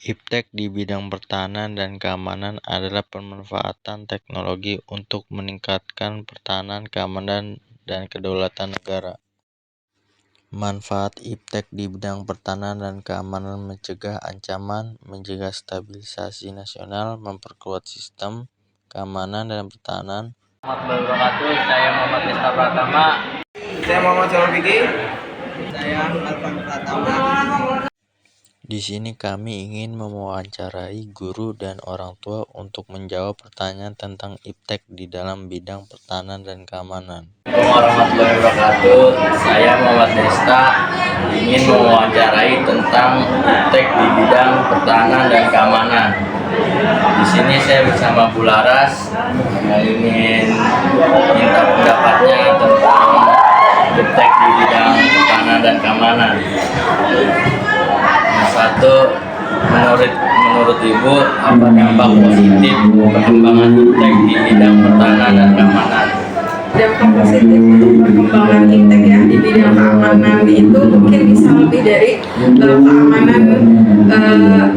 Iptek di bidang pertahanan dan keamanan adalah pemanfaatan teknologi untuk meningkatkan pertahanan, keamanan, dan kedaulatan negara. Manfaat iptek di bidang pertahanan dan keamanan mencegah ancaman, menjaga stabilisasi nasional, memperkuat sistem keamanan dan pertahanan. Warahmatullahi wabarakatuh. Saya Muhammad Desta Pratama. Saya Muhammad Syahrul Fikri. Saya Alvan Pratama. Di sini kami ingin mewawancarai guru dan orang tua untuk menjawab pertanyaan tentang iptek di dalam bidang pertahanan dan keamanan. Assalamualaikum warahmatullahi wabarakatuh. Saya Muhammad Desta ingin mewawancarai tentang iptek di bidang pertahanan dan keamanan. Di sini saya bersama Bu Laras ingin minta pendapatnya tentang iptek di bidang pertahanan dan keamanan. Satu, menurut Ibu, apa dampak positif perkembangan iptek di bidang pertahanan dan keamanan? Dampak positif untuk perkembangan iptek ya di bidang keamanan itu mungkin bisa lebih dari keamanan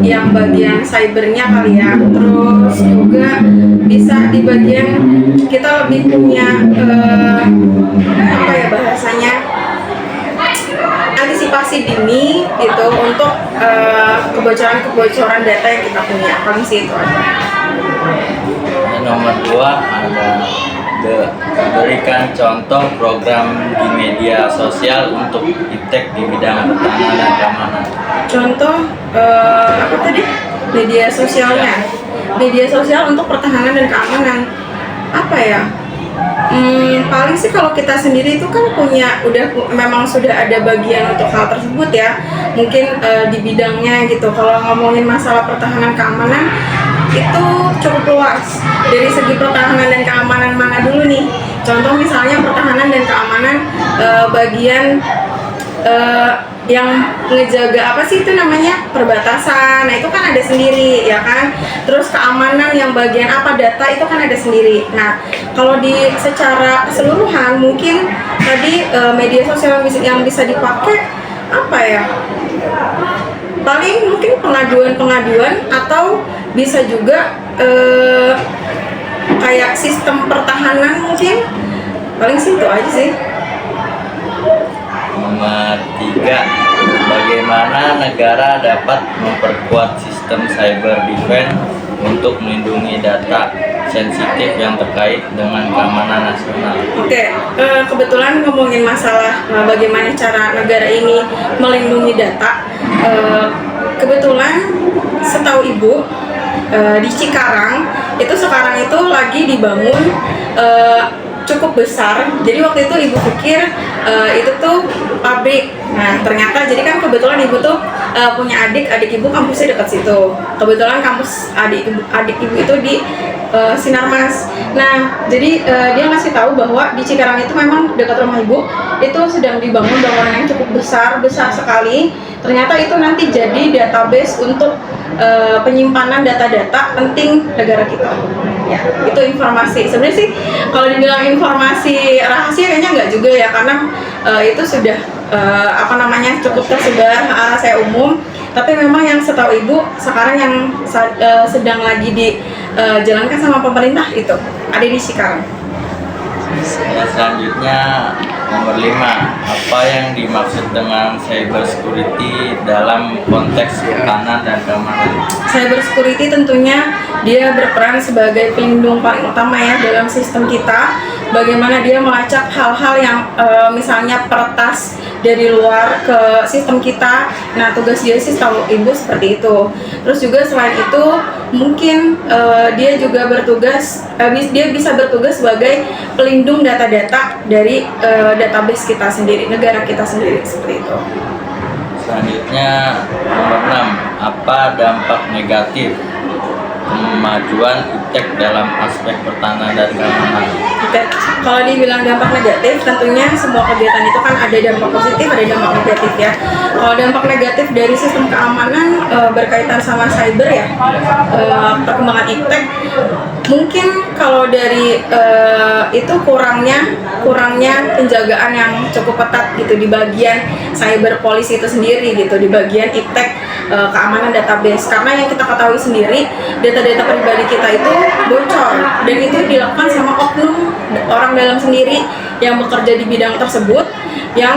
yang bagian cybernya kali ya, terus juga bisa di bagian kita lebih punya apa ya bahasanya, antisipasi dini gitu untuk kebocoran data yang kita punya. Paling sih itu aja. Nomor 2 ada berikan contoh program di media sosial untuk iptek di bidang pertahanan dan keamanan. Contoh apa tadi? Media sosialnya. Media sosial untuk pertahanan dan keamanan. Apa ya? Paling sih kalau kita sendiri itu kan memang sudah ada bagian untuk hal tersebut ya, mungkin di bidangnya gitu. Kalau ngomongin masalah pertahanan keamanan itu cukup luas, dari segi pertahanan dan keamanan mana dulu nih. Contoh misalnya pertahanan dan keamanan bagian yang ngejaga apa sih itu namanya, perbatasan. Nah itu kan ada sendiri ya kan. Terus keamanan yang bagian apa, data itu kan ada sendiri. Nah kalau di secara keseluruhan mungkin tadi media sosial yang bisa dipakai apa ya, paling mungkin pengaduan atau bisa juga kayak sistem pertahanan mungkin. Paling sih itu aja sih. Nomor 3, bagaimana negara dapat memperkuat sistem cyber defense untuk melindungi data sensitif yang terkait dengan keamanan nasional? Oke, kebetulan ngomongin masalah bagaimana cara negara ini melindungi data. Kebetulan setahu Ibu di Cikarang itu sekarang itu lagi dibangun cukup besar. Jadi waktu itu Ibu pikir itu tuh pabrik. Nah ternyata jadi kan kebetulan Ibu tuh punya adik Ibu kampusnya dekat situ. Kebetulan kampus adik Ibu itu di Sinarmas. Nah jadi dia ngasih tahu bahwa di Cikarang itu memang dekat rumah Ibu itu sedang dibangun bangunan yang cukup besar sekali. Ternyata itu nanti jadi database untuk penyimpanan data-data penting negara kita. Ya, itu informasi. Sebenarnya sih kalau dibilang informasi rahasia kayaknya enggak juga ya, karena itu sudah cukup tersebar saya umum. Tapi memang yang setahu Ibu sekarang yang sedang lagi dijalankan sama pemerintah itu ada di Cikarang. Selanjutnya nomor 5, apa yang dimaksud dengan cyber security dalam konteks pertahanan dan keamanan? Cyber security tentunya dia berperan sebagai pelindung paling utama ya dalam sistem kita. Bagaimana dia melacak hal-hal yang misalnya peretas dari luar ke sistem kita. Nah tugas dia sih tahu Ibu seperti itu. Terus juga selain itu mungkin dia juga dia bisa bertugas sebagai pelindung data-data dari database kita sendiri, negara kita sendiri, seperti itu. Selanjutnya nomor 6, apa dampak negatif kemajuan iptek dalam aspek pertahanan dan keamanan? Oke, kalau dibilang dampak negatif, tentunya semua kegiatan itu kan ada dampak positif, ada dampak negatif ya. Kalau dampak negatif dari sistem keamanan berkaitan sama cyber ya, perkembangan iptek, mungkin kalau dari itu kurangnya penjagaan yang cukup ketat gitu di bagian cyber policy itu sendiri gitu, di bagian iptek keamanan database, karena yang kita ketahui sendiri data-data pribadi kita itu bocor, dan itu dilakukan sama oknum orang dalam sendiri yang bekerja di bidang tersebut, yang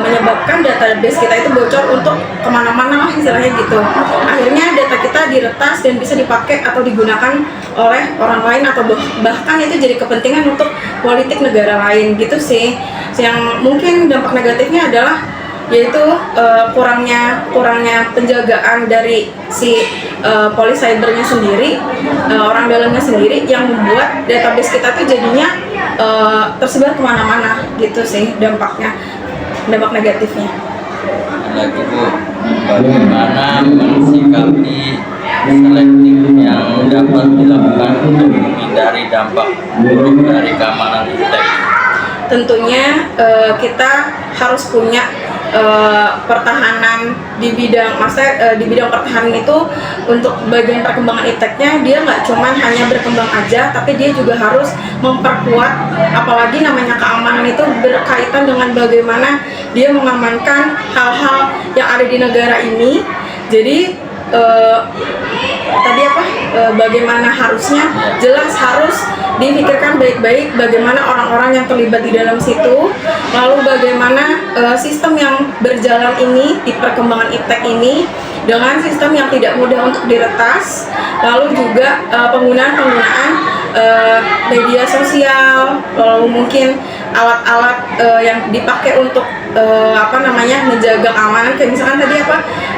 menyebabkan database kita itu bocor untuk kemana-mana lah istilahnya gitu. Akhirnya data kita diretas dan bisa dipakai atau digunakan oleh orang lain, atau bahkan itu jadi kepentingan untuk politik negara lain gitu sih. Yang mungkin dampak negatifnya adalah yaitu kurangnya penjagaan dari si polis cybernya sendiri, orang dalamnya sendiri, yang membuat database kita tuh jadinya tersebar kemana-mana gitu sih dampak negatifnya. Lagi Bu, bagaimana mensikapi selektif yang dapat dilakukan untuk menghindari dampak buruk dari keamanan iptek? Tentunya kita harus punya pertahanan di bidang di bidang pertahanan itu. Untuk bagian perkembangan ipteknya, dia nggak cuma hanya berkembang aja, tapi dia juga harus memperkuat, apalagi namanya keamanan itu berkaitan dengan bagaimana dia mengamankan hal-hal yang ada di negara ini. Jadi bagaimana harusnya jelas harus dipikirkan baik-baik bagaimana orang-orang yang terlibat di dalam situ, lalu bagaimana sistem yang berjalan ini di perkembangan iptek ini dengan sistem yang tidak mudah untuk diretas, lalu juga penggunaan media sosial, lalu mungkin alat-alat yang dipakai untuk menjaga keamanan, kayak misalkan tadi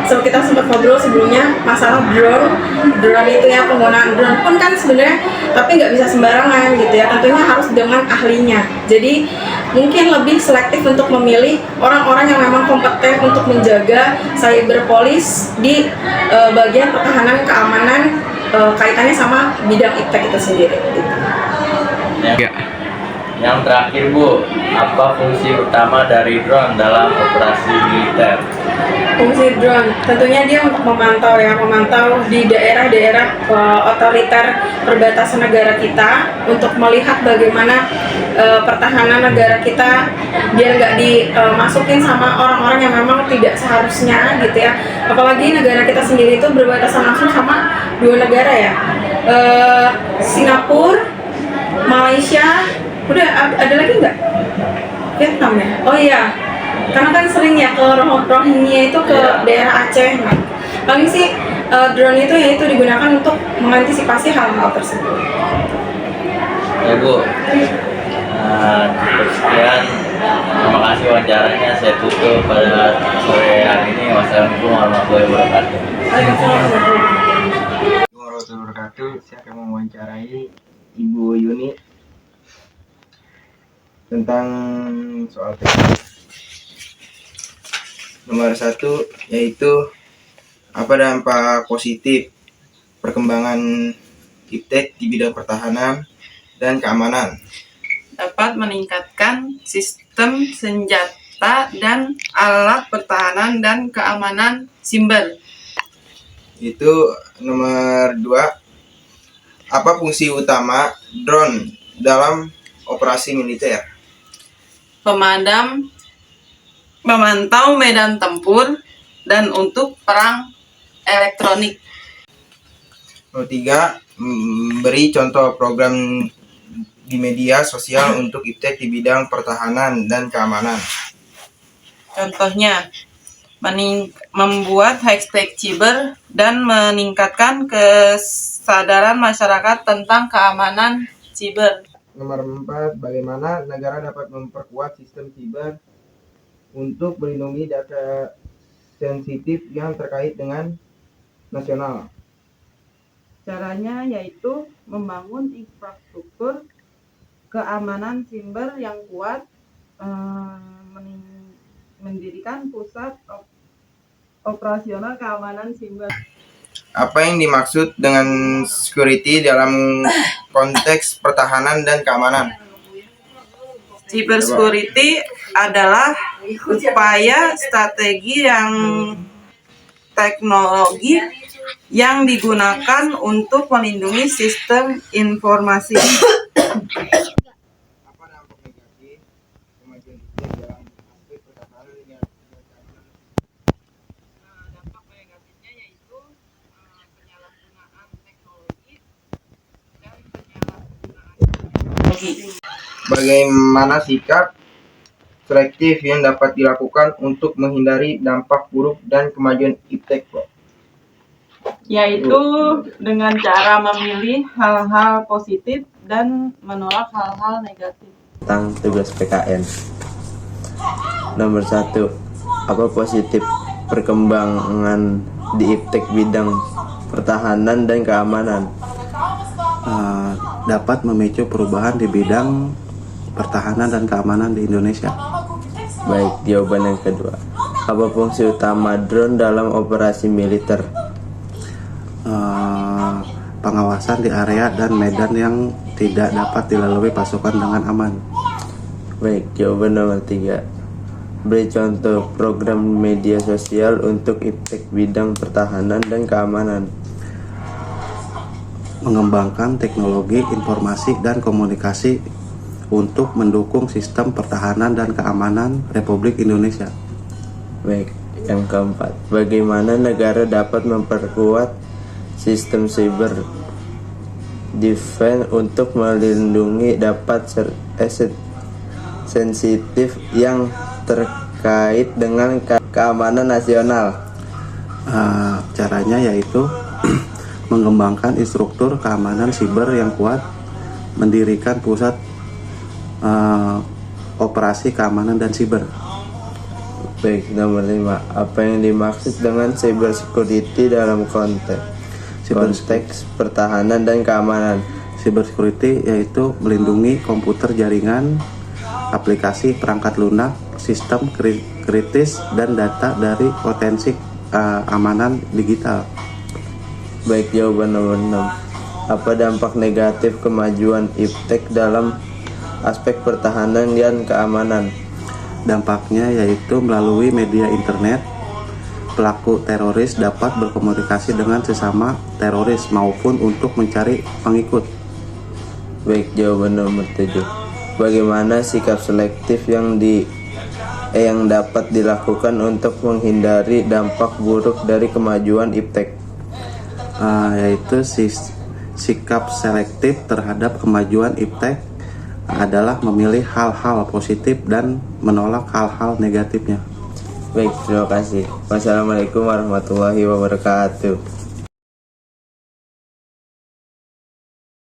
kita sempat ngobrol sebelumnya masalah drone itu ya, penggunaan drone pun kan sebenarnya tapi nggak bisa sembarangan gitu ya, tentunya harus dengan ahlinya. Jadi mungkin lebih selektif untuk memilih orang-orang yang memang kompeten untuk menjaga cyberpolis di bagian pertahanan keamanan kaitannya sama bidang iptek itu sendiri gitu. Yang terakhir Bu, apa fungsi utama dari drone dalam operasi militer? Fungsi drone tentunya dia untuk memantau di daerah-daerah otoriter perbatasan negara kita, untuk melihat bagaimana pertahanan negara kita biar nggak dimasukin sama orang-orang yang memang tidak seharusnya gitu ya. Apalagi negara kita sendiri itu berbatasan langsung sama 2 negara ya, Singapura, Malaysia. Udah ada lagi nggak? Vietnam ya? Oh iya, karena kan sering ya ke Rohingya itu ke daerah Aceh. Paling sih drone itu yaitu digunakan untuk mengantisipasi hal-hal tersebut. Ya Bu, cukup sekian. Terima kasih wawancaranya. Saya tutup pada sore hari ini. Wassalamualaikum warahmatullahi wabarakatuh. Warahmatullahi wabarakatuh. Saya akan mewawancarai Ibu Yuni tentang soal teknik. Nomor 1 yaitu apa dampak positif perkembangan iptek di bidang pertahanan dan keamanan? Dapat meningkatkan sistem senjata dan alat pertahanan dan keamanan siber. Itu nomor 2, apa fungsi utama drone dalam operasi militer? Memantau medan tempur dan untuk perang elektronik. Nomor 3, beri contoh program di media sosial untuk iptek di bidang pertahanan dan keamanan. Contohnya, membuat hashtag cyber dan meningkatkan kesadaran masyarakat tentang keamanan cyber. Nomor 4, bagaimana negara dapat memperkuat sistem siber untuk melindungi data sensitif yang terkait dengan nasional? Caranya yaitu membangun infrastruktur keamanan siber yang kuat, mendirikan pusat operasional keamanan siber. Apa yang dimaksud dengan security dalam konteks pertahanan dan keamanan? Cyber security adalah upaya strategi yang teknologi yang digunakan untuk melindungi sistem informasi. Apa dampak negatif kemajuan iptek dalam aspek pertahanan dan keamanan? Dampak negatifnya teknologi. Bagaimana sikap selektif yang dapat dilakukan untuk menghindari dampak buruk dan kemajuan iptek, Pak? Yaitu dengan cara memilih hal-hal positif dan menolak hal-hal negatif. Tentang tugas PKN. Nomor 1. Apa positif perkembangan di iptek bidang pertahanan dan keamanan? Dapat memicu perubahan di bidang pertahanan dan keamanan di Indonesia. Baik, jawaban yang kedua. Apa fungsi utama drone dalam operasi militer? Pengawasan di area dan medan yang tidak dapat dilalui pasukan dengan aman. Baik, jawaban nomor 3. Beri contoh program media sosial untuk iptek bidang pertahanan dan keamanan. Mengembangkan teknologi informasi dan komunikasi untuk mendukung sistem pertahanan dan keamanan Republik Indonesia. Baik, yang keempat. Bagaimana negara dapat memperkuat sistem cyber defense untuk melindungi sensitif yang terkait dengan keamanan nasional? Caranya yaitu mengembangkan instruktur keamanan siber yang kuat, mendirikan pusat operasi keamanan dan siber. Baik, nomor 5. Apa yang dimaksud dengan cyber security dalam konteks pertahanan dan keamanan? Cyber security yaitu melindungi komputer, jaringan, aplikasi, perangkat lunak, sistem kritis, dan data dari potensi keamanan digital. Baik, jawaban nomor 6. Apa dampak negatif kemajuan iptek dalam aspek pertahanan dan keamanan? Dampaknya yaitu melalui media internet, pelaku teroris dapat berkomunikasi dengan sesama teroris maupun untuk mencari pengikut. Baik, jawaban nomor 7. Bagaimana sikap selektif yang dapat dilakukan untuk menghindari dampak buruk dari kemajuan iptek? Yaitu sikap selektif terhadap kemajuan iptek adalah memilih hal-hal positif dan menolak hal-hal negatifnya. Baik, terima kasih. Wassalamualaikum warahmatullahi wabarakatuh.